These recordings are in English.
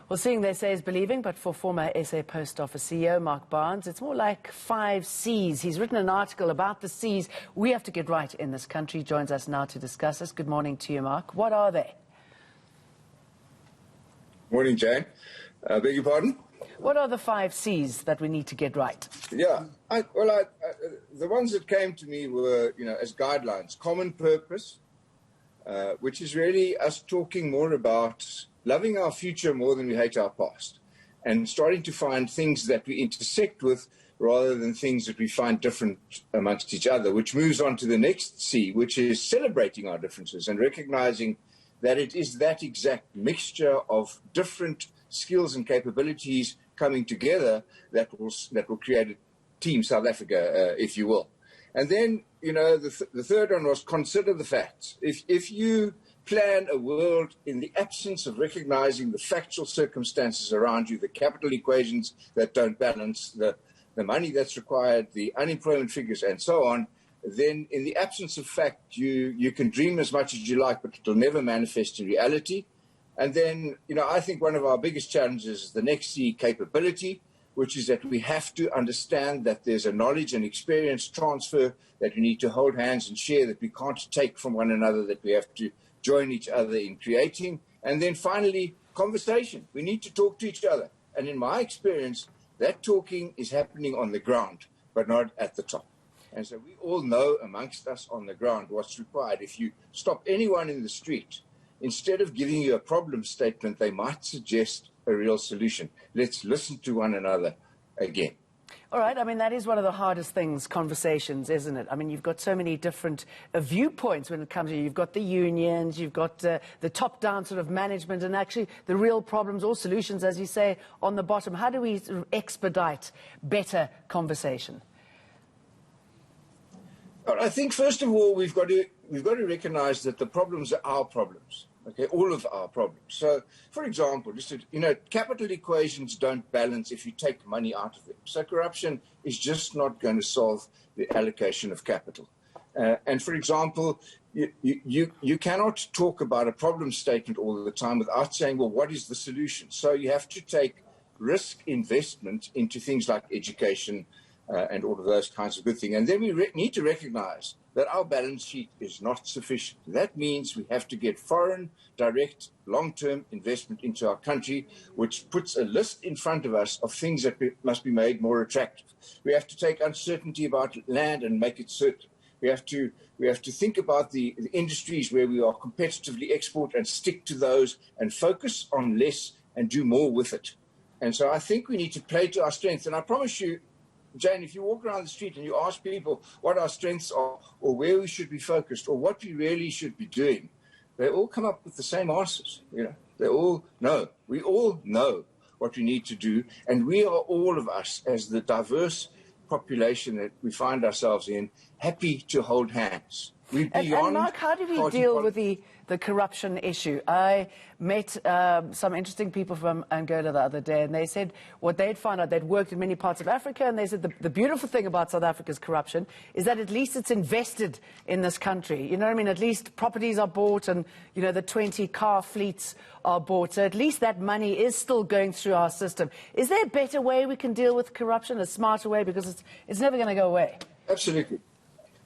Well, seeing they say is believing, but for former SA Post Office CEO Mark Barnes, it's more like 5 C's. He's written an article about the C's we have to get right in this country. Joins us now to discuss this. Good morning to you, Mark. What are they? Morning, Jane. Beg your pardon? What are the 5 C's that we need to get right? Yeah, the ones that came to me were, as guidelines, common purpose, which is really us talking more about loving our future more than we hate our past, and starting to find things that we intersect with rather than things that we find different amongst each other, which moves on to the next C, which is celebrating our differences and recognizing that it is that exact mixture of different skills and capabilities coming together that will create a Team South Africa, if you will. And then, the third one was consider the facts. If you plan a world in the absence of recognizing the factual circumstances around you, the capital equations that don't balance, the money that's required, the unemployment figures, and so on, then in the absence of fact, you can dream as much as you like, but it'll never manifest in reality. And then, I think one of our biggest challenges is the next C, capability, which is that we have to understand that there's a knowledge and experience transfer that we need to hold hands and share, that we can't take from one another, that we have to join each other in creating. And then finally, conversation. We need to talk to each other. And in my experience, that talking is happening on the ground, but not at the top. And so we all know amongst us on the ground what's required. If you stop anyone in the street, instead of giving you a problem statement, they might suggest a real solution. Let's listen to one another again. All right. I mean, that is one of the hardest things, conversations, isn't it? I mean, you've got so many different viewpoints when it comes to, you've got the unions, you've got the top-down sort of management, and actually the real problems or solutions, as you say, on the bottom. How do we sort of expedite better conversation? Well, I think, first of all, we've got to recognize that the problems are our problems. Okay, all of our problems. So, for example, capital equations don't balance if you take money out of them. So corruption is just not going to solve the allocation of capital. And for example, you cannot talk about a problem statement all the time without saying, well, what is the solution? So you have to take risk investment into things like education and all of those kinds of good things. And then we need to recognize that our balance sheet is not sufficient. That means we have to get foreign, direct, long-term investment into our country, which puts a list in front of us of things that must be made more attractive. We have to take uncertainty about land and make it certain. We have to think about the industries where we are competitively export and stick to those and focus on less and do more with it. And so I think we need to play to our strengths. And I promise you, Jane, if you walk around the street and you ask people what our strengths are or where we should be focused or what we really should be doing, they all come up with the same answers. They all know. We all know what we need to do. And we are, all of us, as the diverse population that we find ourselves in, happy to hold hands. And Mark, how do we deal with the corruption issue? I met some interesting people from Angola the other day, and they said what they'd found out, they'd worked in many parts of Africa, and they said the beautiful thing about South Africa's corruption is that at least it's invested in this country. You know what I mean? At least properties are bought and, the 20 car fleets are bought. So at least that money is still going through our system. Is there a better way we can deal with corruption, a smarter way? Because it's never going to go away. Absolutely.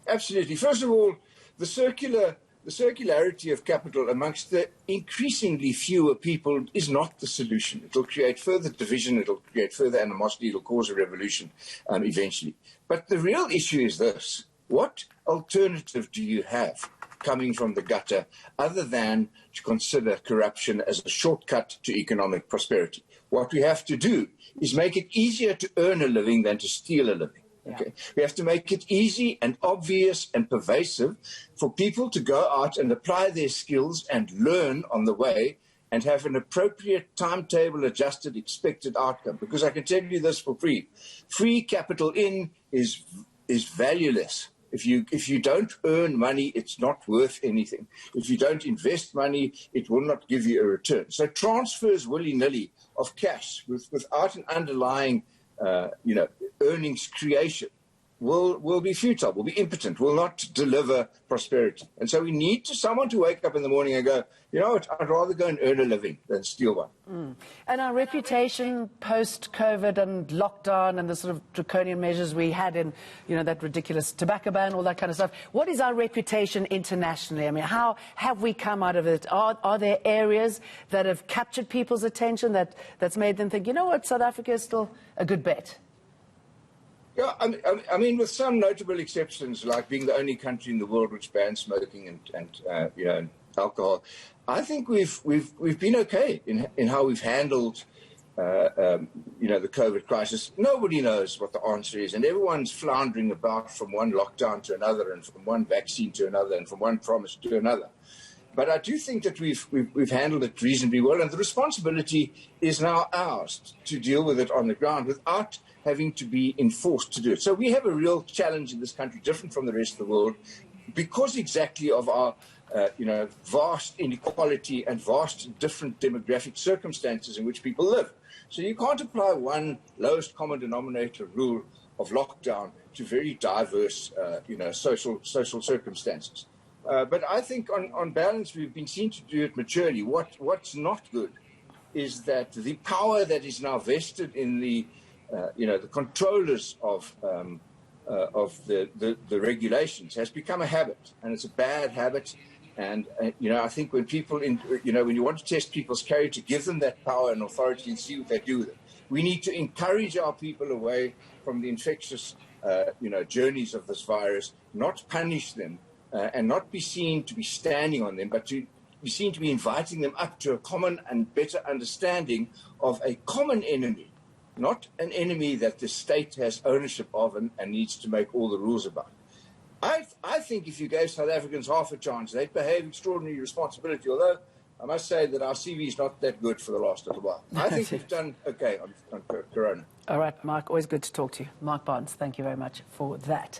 Absolutely. First of all, the circularity of capital amongst the increasingly fewer people is not the solution. It will create further division, it will create further animosity, it will cause a revolution eventually. But the real issue is this: what alternative do you have coming from the gutter other than to consider corruption as a shortcut to economic prosperity? What we have to do is make it easier to earn a living than to steal a living. Okay. We have to make it easy and obvious and pervasive for people to go out and apply their skills and learn on the way and have an appropriate timetable adjusted expected outcome. Because I can tell you this for free. Free capital in is valueless. If you don't earn money, it's not worth anything. If you don't invest money, it will not give you a return. So transfers willy-nilly of cash without an underlying earnings creation will be futile, will be impotent, will not deliver prosperity. And so we need someone to wake up in the morning and go, you know what, I'd rather go and earn a living than steal one. And our reputation post-COVID and lockdown and the sort of draconian measures we had in, you know, that ridiculous tobacco ban, all that kind of stuff. What is our reputation internationally? I mean, how have we come out of it? Are there areas that have captured people's attention that's made them think, you know what, South Africa is still a good bet? Yeah, I mean, with some notable exceptions, like being the only country in the world which bans smoking and you know, alcohol, I think we've been okay in how we've handled you know, the COVID crisis. Nobody knows what the answer is, and everyone's floundering about from one lockdown to another, and from one vaccine to another, and from one promise to another. But I do think that we've handled it reasonably well, and the responsibility is now ours to deal with it on the ground without having to be enforced to do it. So we have a real challenge in this country, different from the rest of the world, because exactly of our you know, vast inequality and vast different demographic circumstances in which people live. So you can't apply one lowest common denominator rule of lockdown to very diverse you know, social circumstances. But I think on balance, we've been seen to do it maturely. What's not good is that the power that is now vested in the you know, the controllers of the regulations has become a habit, and it's a bad habit. And you know, I think when people, you know, when you want to test people's character, give them that power and authority and see what they do with it. We need to encourage our people away from the infectious, you know, journeys of this virus, not punish them, and not be seen to be standing on them, but to be seen to be inviting them up to a common and better understanding of a common enemy. Not an enemy that the state has ownership of and needs to make all the rules about. I think if you gave South Africans half a chance, they'd behave extraordinarily responsibility, although I must say that our CV is not that good for the last little while. I think we've done okay on Corona. All right, Mark, always good to talk to you. Mark Barnes, thank you very much for that.